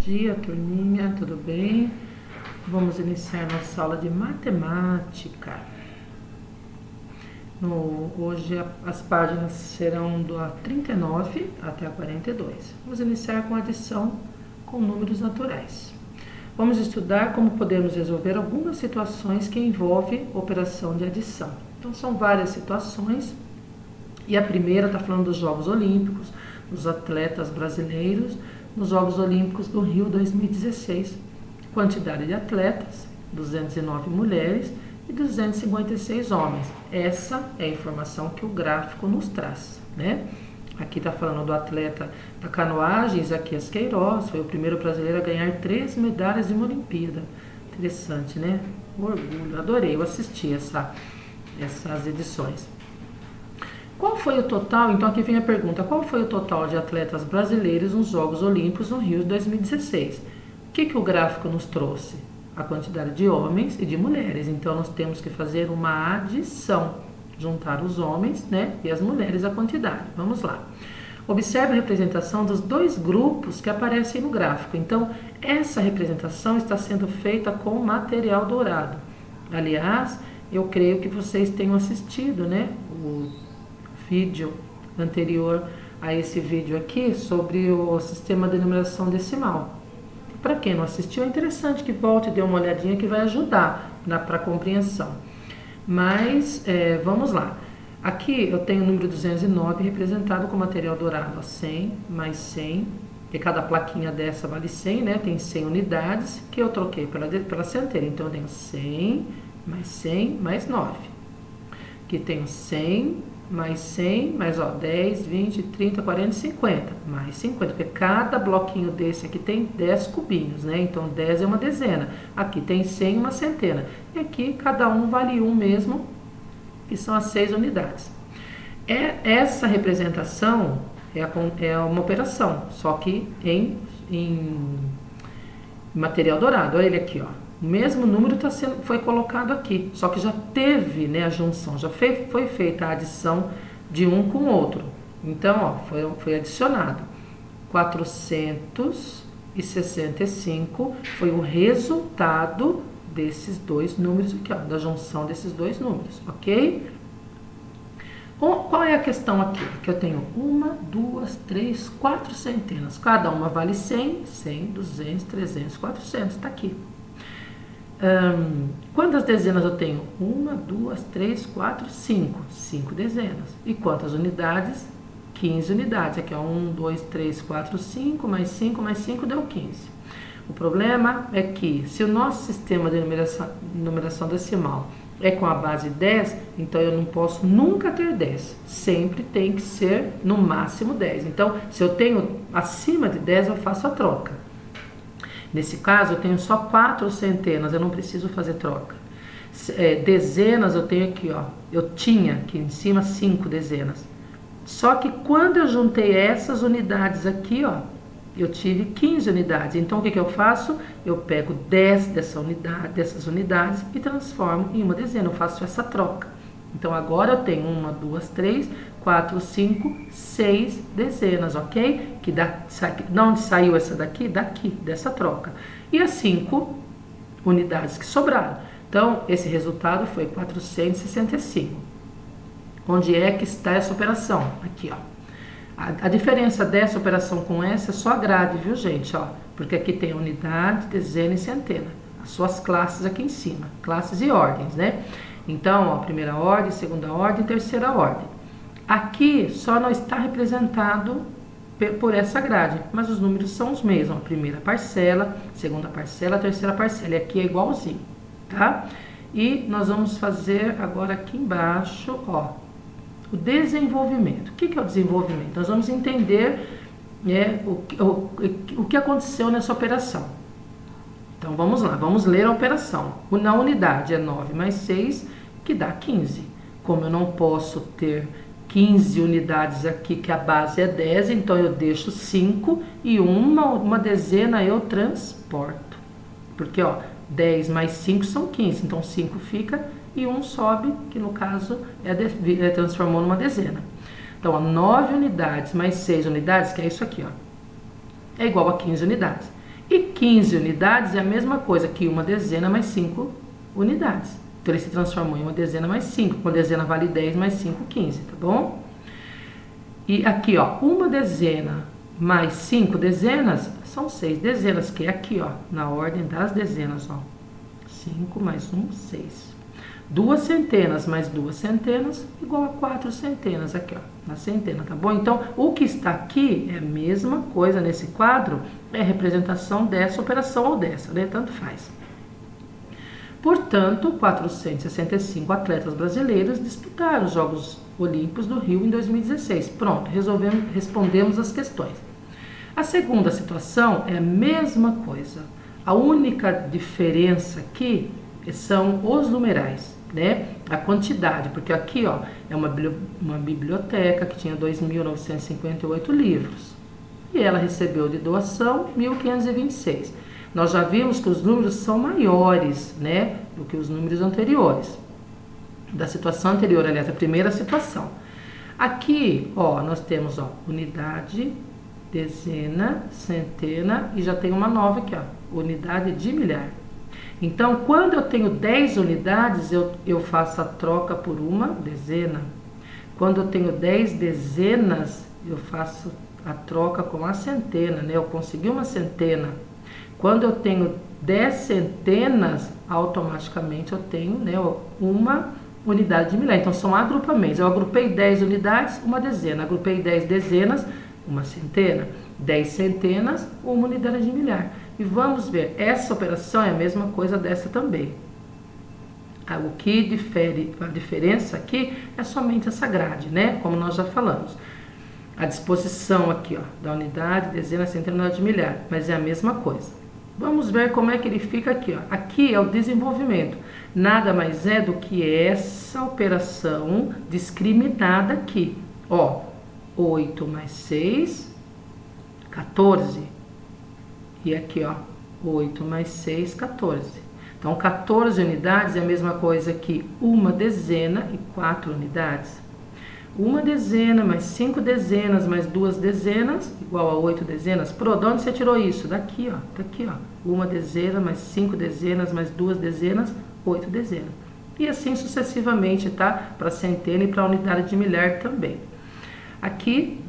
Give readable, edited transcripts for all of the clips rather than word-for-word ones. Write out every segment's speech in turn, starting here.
dia, turminha, tudo bem? Vamos iniciar nossa aula de matemática. Hoje as páginas serão do 39 até a 42. Vamos iniciar com adição com números naturais. Vamos estudar como podemos resolver algumas situações que envolvem operação de adição. Então são várias situações e a primeira está falando dos Jogos Olímpicos, dos atletas brasileiros nos Jogos Olímpicos do Rio 2016. Quantidade de atletas, 209 mulheres e 256 homens. Essa é a informação que o gráfico nos traz, né? Aqui está falando do atleta da canoagem, Isaquias Queiroz, foi o primeiro brasileiro a ganhar 3 medalhas em uma Olimpíada. Interessante, né? Orgulho, adorei, eu assisti essas edições. Qual foi o total? Então aqui vem a pergunta, qual foi o total de atletas brasileiros nos Jogos Olímpicos no Rio de 2016? O que o gráfico nos trouxe? A quantidade de homens e de mulheres. Então nós temos que fazer uma adição, juntar os homens, né, e as mulheres a quantidade. Vamos lá. Observe a representação dos dois grupos que aparecem no gráfico. Então essa representação está sendo feita com material dourado. Aliás, eu creio que vocês tenham assistido, né, o vídeo anterior a esse vídeo aqui sobre o sistema de numeração decimal. Para quem não assistiu, é interessante que volte e dê uma olhadinha que vai ajudar para a compreensão. Mas vamos lá. Aqui eu tenho o número 209 representado com material dourado, 100 mais 100, e cada plaquinha dessa vale 100, né? Tem 100 unidades que eu troquei pela centena. Então eu tenho 100 mais 9. Aqui tenho 100 mais 100, mais 10, 20, 30, 40, 50, mais 50, porque cada bloquinho desse aqui tem 10 cubinhos, né? Então 10 é uma dezena, aqui tem 100, uma centena, e aqui cada um vale 1 mesmo, que são as 6 unidades. Essa representação é uma operação, só que em material dourado. Olha ele aqui, ó. O mesmo número foi colocado aqui, só que já teve, né, a junção, já foi feita a adição de um com o outro. Então, ó, foi adicionado. 465 foi o resultado desses dois números aqui, ó, da junção desses dois números, ok? Qual é a questão aqui? Que eu tenho 1, 2, 3, 4 centenas. Cada uma vale 100, 100, 200, 300, 400, está aqui. Quantas dezenas eu tenho? 1, 2, 3, 4, 5. 5 dezenas. E quantas unidades? 15 unidades. Aqui, ó, 1, 2, 3, 4, 5, mais 5, mais 5 deu 15. O problema é que, se o nosso sistema de numeração decimal é com a base 10, então eu não posso nunca ter 10. Sempre tem que ser no máximo 10. Então, se eu tenho acima de 10, eu faço a troca. Nesse caso, eu tenho só 4 centenas, eu não preciso fazer troca. Dezenas, eu tenho aqui, ó, eu tinha aqui em cima 5 dezenas. Só que quando eu juntei essas unidades aqui, ó, eu tive 15 unidades. Então, o que eu faço? Eu pego 10 dessas unidades e transformo em uma dezena. Eu faço essa troca. Então, agora eu tenho 1, 2, 3, 4, 5, 6 dezenas, ok? De onde saiu essa daqui? Daqui, dessa troca. E as 5 unidades que sobraram. Então, esse resultado foi 465. Onde é que está essa operação? Aqui, ó. A diferença dessa operação com essa é só a grade, viu, gente? Ó, porque aqui tem unidade, dezena e centena. As suas classes aqui em cima. Classes e ordens, né? Então, ó, primeira ordem, segunda ordem, terceira ordem. Aqui só não está representado por essa grade, mas os números são os mesmos. A primeira parcela, segunda parcela, terceira parcela. E aqui é igualzinho, tá? E nós vamos fazer agora aqui embaixo, ó, o desenvolvimento. O que é o desenvolvimento? Nós vamos entender, né, o que aconteceu nessa operação. Então, vamos lá, vamos ler a operação. Na unidade é 9 mais 6, que dá 15. Como eu não posso ter 15 unidades aqui, que a base é 10, então eu deixo 5 e uma dezena eu transporto. Porque, ó, 10 mais 5 são 15, então 5 fica e 1 sobe, que no caso transformou numa dezena. Então, ó, 9 unidades mais 6 unidades, que é isso aqui, ó, é igual a 15 unidades. E 15 unidades é a mesma coisa que uma dezena mais 5 unidades. Então ele se transformou em uma dezena mais 5. Uma dezena vale 10 mais 5, 15, tá bom? E aqui, ó, uma dezena mais 5 dezenas são 6 dezenas, que é aqui, ó, na ordem das dezenas, ó. 5 mais 1, 6. 2 centenas mais 2 centenas igual a 4 centenas, aqui, ó, na centena, tá bom? Então, o que está aqui é a mesma coisa nesse quadro, é a representação dessa operação ou dessa, né? Tanto faz. Portanto, 465 atletas brasileiros disputaram os Jogos Olímpicos do Rio em 2016. Pronto, respondemos as questões. A segunda situação é a mesma coisa. A única diferença aqui são os numerais, né? A quantidade, porque aqui, ó, é uma biblioteca que tinha 2.958 livros. E ela recebeu de doação 1.526. Nós já vimos que os números são maiores, né, do que os números anteriores. Da situação anterior, aliás, a primeira situação. Aqui, ó, nós temos, ó, unidade, dezena, centena e já tem uma nova aqui, ó, unidade de milhar. Então, quando eu tenho 10 unidades, eu faço a troca por uma dezena. Quando eu tenho 10 dezenas, eu faço a troca com a centena, né? Eu consegui uma centena. Quando eu tenho 10 centenas, automaticamente eu tenho, né, uma unidade de milhar. Então, são agrupamentos. Eu agrupei 10 unidades, uma dezena. Agrupei 10 dezenas, uma centena. 10 centenas, uma unidade de milhar. E vamos ver, essa operação é a mesma coisa dessa também. O que difere, a diferença aqui é somente essa grade, né? Como nós já falamos. A disposição aqui, ó, da unidade, dezena, centena, unidade de milhar. Mas é a mesma coisa. Vamos ver como é que ele fica aqui, ó. Aqui é o desenvolvimento. Nada mais é do que essa operação discriminada aqui. Ó, 8 mais 6, 14. E aqui, ó, 8 mais 6, 14. Então, 14 unidades é a mesma coisa que uma dezena e 4 unidades. Uma dezena mais 5 dezenas mais 2 dezenas igual a 8 dezenas. Pro, de onde você tirou isso? Daqui, ó. Daqui, ó. Uma dezena mais 5 dezenas mais 2 dezenas, 8 dezenas. E assim sucessivamente, tá? Para centena e para unidade de milhar também. Aqui,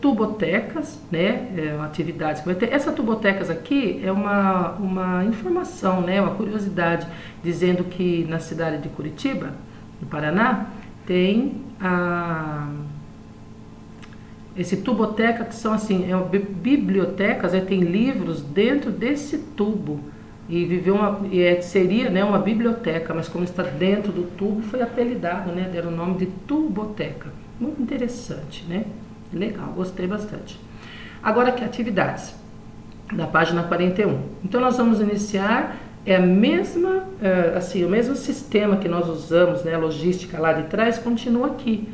tubotecas, né? Atividades que vai ter. Essa tubotecas aqui é uma informação, né? Uma curiosidade, dizendo que na cidade de Curitiba, no Paraná, tem esse tuboteca, que são assim, bibliotecas, tem livros dentro desse tubo. E seria, né, uma biblioteca, mas como está dentro do tubo, foi apelidado, né? Deram o nome de tuboteca. Muito interessante, né? Legal, gostei bastante. Agora aqui, atividades, da página 41. Então, nós vamos iniciar, a mesma, assim, o mesmo sistema que nós usamos, né, a logística lá de trás, continua aqui.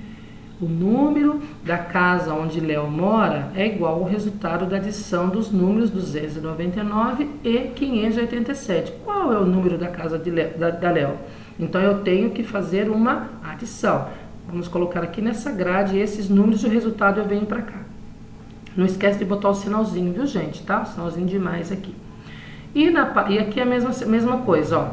O número da casa onde Léo mora é igual ao resultado da adição dos números 299 e 587. Qual é o número da casa da Léo? Então, eu tenho que fazer uma adição. Vamos colocar aqui nessa grade esses números e o resultado eu venho para cá. Não esquece de botar o sinalzinho, viu, gente? Tá? O sinalzinho de mais aqui. E aqui é a mesma coisa, ó.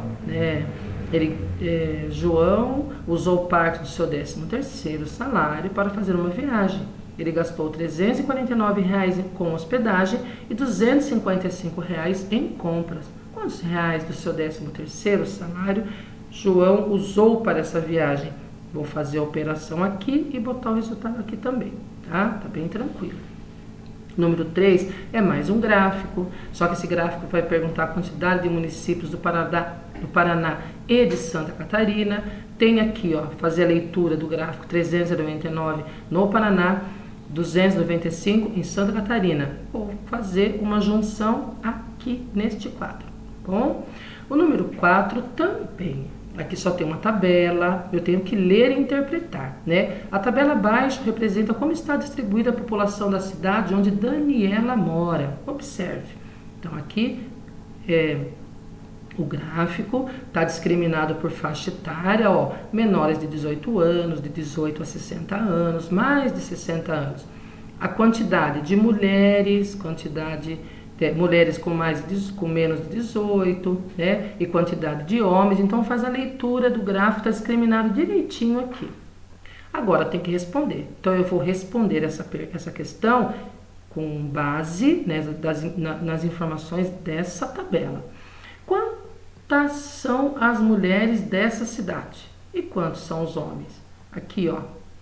João usou parte do seu 13º salário para fazer uma viagem. Ele gastou R$ 349 com hospedagem e R$ 255 em compras. Quantos reais do seu 13º salário João usou para essa viagem? Vou fazer a operação aqui e botar o resultado aqui também, tá? Tá bem tranquilo. Número 3 é mais um gráfico, só que esse gráfico vai perguntar a quantidade de municípios do Paraná e de Santa Catarina. Tem aqui, ó, fazer a leitura do gráfico 399 no Paraná, 295 em Santa Catarina. Vou fazer uma junção aqui neste quadro, bom? O número 4 também. Aqui só tem uma tabela, eu tenho que ler e interpretar, né? A tabela abaixo representa como está distribuída a população da cidade onde Daniela mora. Observe. Então, aqui o gráfico está discriminado por faixa etária, ó, menores de 18 anos, de 18 a 60 anos, mais de 60 anos. A quantidade de mulheres, quantidade mulheres com menos de 18, né? E quantidade de homens. Então faz a leitura do gráfico, está discriminado direitinho aqui. Agora tem que responder. Então eu vou responder essa questão com base, né, nas informações dessa tabela. Quantas são as mulheres dessa cidade? E quantos são os homens? Aqui, ó,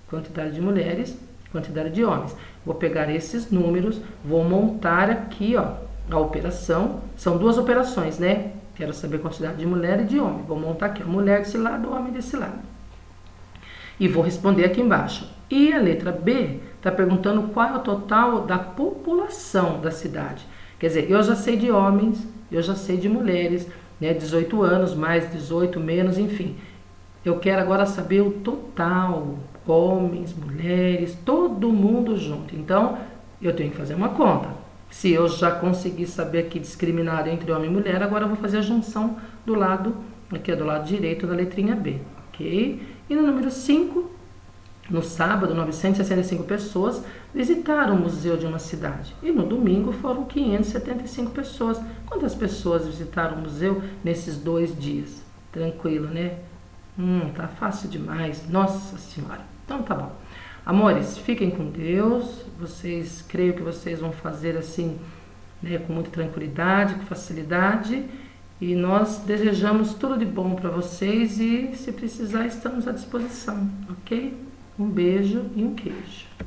quantidade de mulheres, quantidade de homens. Vou pegar esses números, vou montar aqui, ó, a operação. São duas operações, né? Quero saber a quantidade de mulher e de homem. Vou montar aqui, ó, mulher desse lado, homem desse lado. E vou responder aqui embaixo. E a letra B está perguntando qual é o total da população da cidade. Quer dizer, eu já sei de homens, eu já sei de mulheres, né? 18 anos, mais 18, menos, enfim. Eu quero agora saber o total, homens, mulheres, todo mundo junto. Então, eu tenho que fazer uma conta. Se eu já consegui saber aqui discriminar entre homem e mulher, agora eu vou fazer a junção do lado, aqui do lado direito da letrinha B, ok? E no número 5, no sábado, 965 pessoas visitaram o museu de uma cidade. E no domingo foram 575 pessoas. Quantas pessoas visitaram o museu nesses 2 dias? Tranquilo, né? Tá fácil demais. Nossa Senhora. Então tá bom. Amores, fiquem com Deus. Creio que vocês vão fazer assim, né, com muita tranquilidade, com facilidade. E nós desejamos tudo de bom para vocês e, se precisar, estamos à disposição, ok? Um beijo e um queijo.